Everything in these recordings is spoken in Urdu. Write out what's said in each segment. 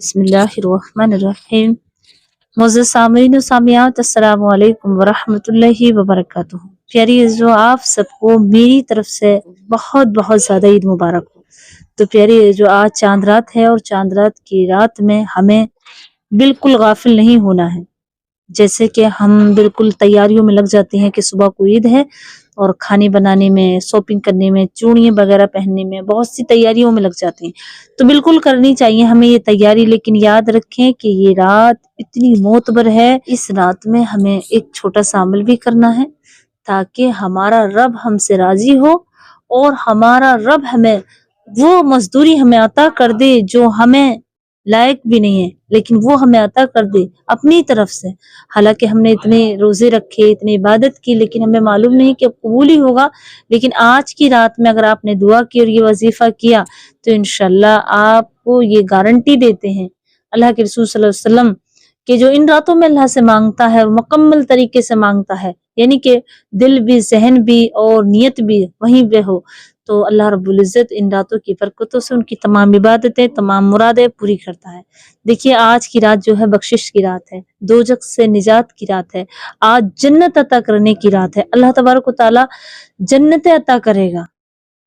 بسم اللہ الرحمن الرحیم۔ معزز سامعین و سامعات، السلام علیکم ورحمۃ اللہ وبرکاتہ۔ پیاری عزیزو، آپ سب کو میری طرف سے بہت بہت زیادہ عید مبارک ہو۔ تو پیاری عزیزو، آج چاند رات ہے اور چاند رات کی رات میں ہمیں بالکل غافل نہیں ہونا ہے۔ جیسے کہ ہم بالکل تیاریوں میں لگ جاتے ہیں کہ صبح کو عید ہے اور کھانے بنانے میں، شاپنگ کرنے میں، چوڑیاں وغیرہ پہننے میں بہت سی تیاریوں میں لگ جاتے ہیں۔ تو بالکل کرنی چاہیے ہمیں یہ تیاری، لیکن یاد رکھیں کہ یہ رات اتنی معتبر ہے، اس رات میں ہمیں ایک چھوٹا سا عمل بھی کرنا ہے تاکہ ہمارا رب ہم سے راضی ہو اور ہمارا رب ہمیں وہ مزدوری ہمیں عطا کر دے جو ہمیں لائق بھی نہیں ہے، لیکن وہ ہمیں عطا کر دے اپنی طرف سے۔ حالانکہ ہم نے اتنے روزے رکھے، اتنی عبادت کی، لیکن ہمیں معلوم نہیں کہ قبول ہی ہوگا۔ لیکن آج کی رات میں اگر آپ نے دعا کی اور یہ وظیفہ کیا تو انشاءاللہ آپ کو یہ گارنٹی دیتے ہیں اللہ کے رسول صلی اللہ علیہ وسلم کہ جو ان راتوں میں اللہ سے مانگتا ہے اور مکمل طریقے سے مانگتا ہے، یعنی کہ دل بھی، ذہن بھی اور نیت بھی وہیں پہ ہو، تو اللہ رب العزت ان راتوں کی برکتوں سے ان کی تمام عبادتیں، تمام مرادیں پوری کرتا ہے۔ دیکھیے آج کی رات جو ہے بخشش کی رات ہے، دوزخ سے نجات کی رات ہے، آج جنت عطا کرنے کی رات ہے۔ اللہ تبارک و تعالی جنت عطا کرے گا۔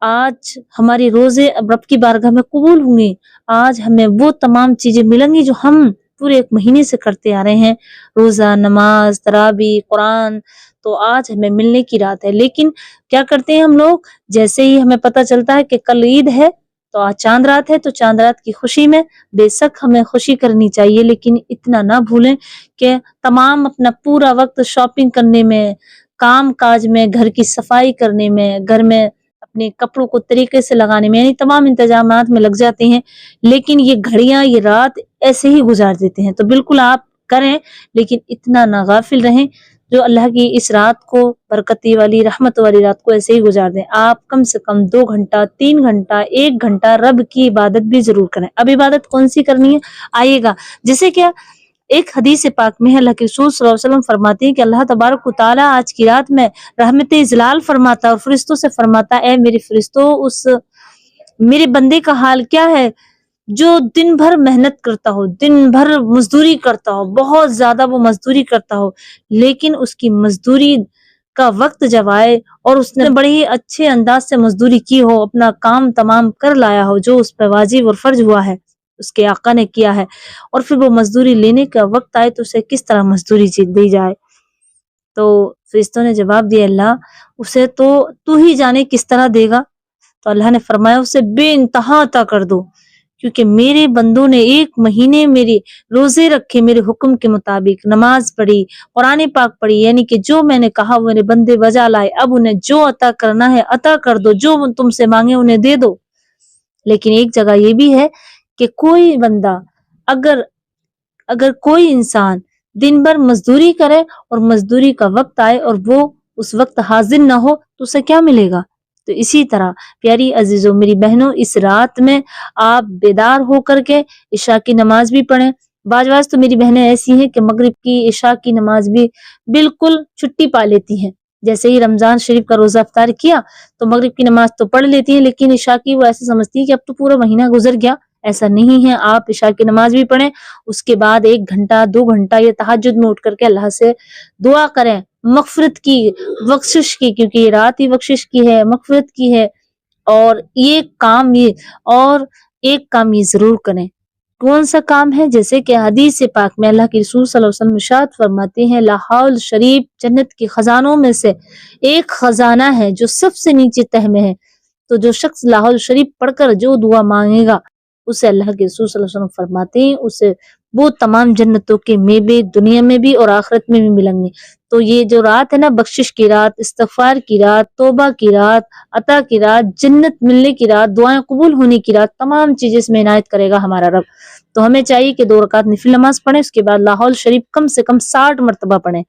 آج ہماری روزے رب کی بارگاہ میں قبول ہوں گے، آج ہمیں وہ تمام چیزیں ملیں گی جو ہم پورے ایک مہینے سے کرتے آ رہے ہیں، روزہ، نماز، تراویح، قرآن، تو آج ہمیں ملنے کی رات ہے۔ لیکن کیا کرتے ہیں ہم لوگ، جیسے ہی ہمیں پتہ چلتا ہے کہ کل عید ہے تو آج چاند رات ہے، تو چاند رات کی خوشی میں بے شک ہمیں خوشی کرنی چاہیے، لیکن اتنا نہ بھولیں کہ تمام اپنا پورا وقت شاپنگ کرنے میں، کام کاج میں، گھر کی صفائی کرنے میں، گھر میں اپنے کپڑوں کو طریقے سے لگانے میں، یعنی تمام انتظامات میں لگ جاتے ہیں، لیکن یہ گھڑیاں، یہ رات ایسے ہی گزار دیتے ہیں۔ تو بالکل آپ کریں، لیکن اتنا نہ غافل رہیں جو اللہ کی اس رات کو، برکتی والی، رحمت والی رات کو ایسے ہی گزار دیں۔ آپ کم سے کم 2 گھنٹہ، 3 گھنٹہ، 1 گھنٹہ رب کی عبادت بھی ضرور کریں۔ اب عبادت کون سی کرنی ہے آئیے گا، جیسے کہ ایک حدیث پاک میں اللہ کے رسول صلی اللہ علیہ وسلم فرماتے ہیں کہ اللہ تبارک و تعالیٰ آج کی رات میں رحمت اجلال فرماتا اور فرشتوں سے فرماتا، اے میرے فرشتوں، اس میرے بندے کا حال کیا ہے جو دن بھر محنت کرتا ہو، دن بھر مزدوری کرتا ہو، بہت زیادہ وہ مزدوری کرتا ہو، لیکن اس کی مزدوری کا وقت جب آئے اور اس نے بڑے ہی اچھے انداز سے مزدوری کی ہو، اپنا کام تمام کر لایا ہو جو اس پہ واجب اور فرض ہوا ہے، اس کے آقا نے کیا ہے، اور پھر وہ مزدوری لینے کا وقت آئے تو اسے کس طرح مزدوری دی جائے۔ تو فرشتوں نے جواب دیا، اللہ اسے تو ہی جانے کس طرح دے گا۔ تو اللہ نے فرمایا اسے بے انتہا عطا کر دو، کیونکہ میرے بندوں نے 1 مہینے میرے روزے رکھے، میرے حکم کے مطابق نماز پڑھی، قرآن پاک پڑھی، یعنی کہ جو میں نے کہا وہ میرے بندے بجا لائے، اب انہیں جو عطا کرنا ہے عطا کر دو، جو تم سے مانگے انہیں دے دو۔ لیکن ایک جگہ یہ بھی ہے کہ کوئی بندہ، اگر کوئی انسان دن بھر مزدوری کرے اور مزدوری کا وقت آئے اور وہ اس وقت حاضر نہ ہو تو اسے کیا ملے گا۔ تو اسی طرح پیاری عزیزوں، میری بہنوں، اس رات میں آپ بیدار ہو کر کے عشاء کی نماز بھی پڑھیں۔ بعض تو میری بہنیں ایسی ہیں کہ مغرب کی، عشاء کی نماز بھی بالکل چھٹی پا لیتی ہیں، جیسے ہی رمضان شریف کا روزہ افطار کیا تو مغرب کی نماز تو پڑھ لیتی ہیں، لیکن عشاء کی وہ ایسے سمجھتی ہیں کہ اب تو پورا مہینہ گزر گیا۔ ایسا نہیں ہے، آپ عشاء کی نماز بھی پڑھیں، اس کے بعد 1 گھنٹہ، 2 گھنٹہ یا تہجد میں اٹھ کر کے اللہ سے دعا کریں، مغفرت کی، بخشش کی، کیونکہ یہ رات ہی بخشش کی ہے، مغفرت کی ہے۔ اور ایک کام یہ ضرور کریں۔ کون سا کام ہے؟ جیسے کہ حدیث پاک میں اللہ کے رسول صلی اللہ علیہ وسلم ارشاد فرماتے ہیں، لاحول شریف جنت کے خزانوں میں سے ایک خزانہ ہے جو سب سے نیچے تہ میں ہے، تو جو شخص لاحول شریف پڑھ کر جو دعا مانگے گا اسے اللہ کے رسول صلی اللہ علیہ وسلم فرماتے ہیں اسے وہ تمام جنتوں کے میوے دنیا میں بھی اور آخرت میں بھی ملیں گے۔ تو یہ جو رات ہے نا، بخشش کی رات، استغفار کی رات، توبہ کی رات، عطا کی رات، جنت ملنے کی رات، دعائیں قبول ہونے کی رات، تمام چیزیں اس میں عنایت کرے گا ہمارا رب۔ تو ہمیں چاہیے کہ 2 رکعت نفل نماز پڑھیں، اس کے بعد لاحول شریف کم سے کم 60 مرتبہ پڑھیں،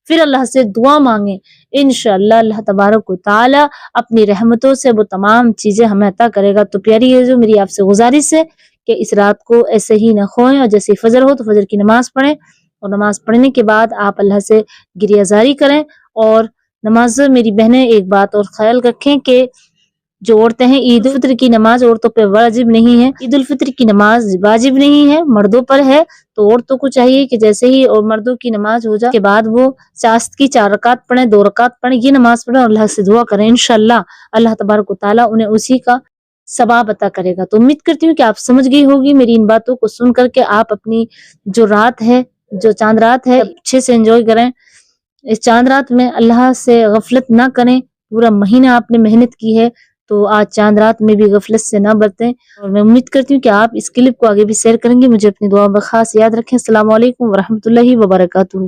پھر اللہ سے دعا مانگیں، انشاءاللہ اللہ تبارک و تعالی اپنی رحمتوں سے وہ تمام چیزیں ہمیں عطا کرے گا۔ تو پیاری ہے جو میری آپ سے گزارش ہے کہ اس رات کو ایسے ہی نہ کھوئیں، اور جیسے فجر ہو تو فجر کی نماز پڑھیں، اور نماز پڑھنے کے بعد آپ اللہ سے گریہ زاری کریں۔ اور نماز میری بہنیں ایک بات اور خیال رکھیں کہ جو عورتیں ہیں عید الفطر کی نماز عورتوں پہ واجب نہیں ہے، عید الفطر کی نماز واجب نہیں ہے، مردوں پر ہے۔ تو عورتوں کو چاہیے کہ جیسے ہی اور مردوں کی نماز ہو جائے کے بعد وہ چاشت کی 4 رکعت پڑھیں، 2 رکعت پڑھیں، یہ نماز پڑھیں اور اللہ سے دعا کریں، انشاءاللہ اللہ تبارک و تعالیٰ انہیں اسی کا ثواب عطا کرے گا۔ تو امید کرتی ہوں کہ آپ سمجھ گئی ہوگی میری ان باتوں کو سن کر کے آپ اپنی جو رات ہے، جو چاند رات ہے، اچھے سے انجوائے کریں۔ اس چاند رات میں اللہ سے غفلت نہ کریں، پورا مہینہ آپ نے محنت کی ہے تو آج چاند رات میں بھی غفلت سے نہ برتیں۔ اور میں امید کرتی ہوں کہ آپ اس کلپ کو آگے بھی شیئر کریں گے، مجھے اپنی دعا میں خاص یاد رکھیں۔ السلام علیکم ورحمۃ اللہ وبرکاتہ۔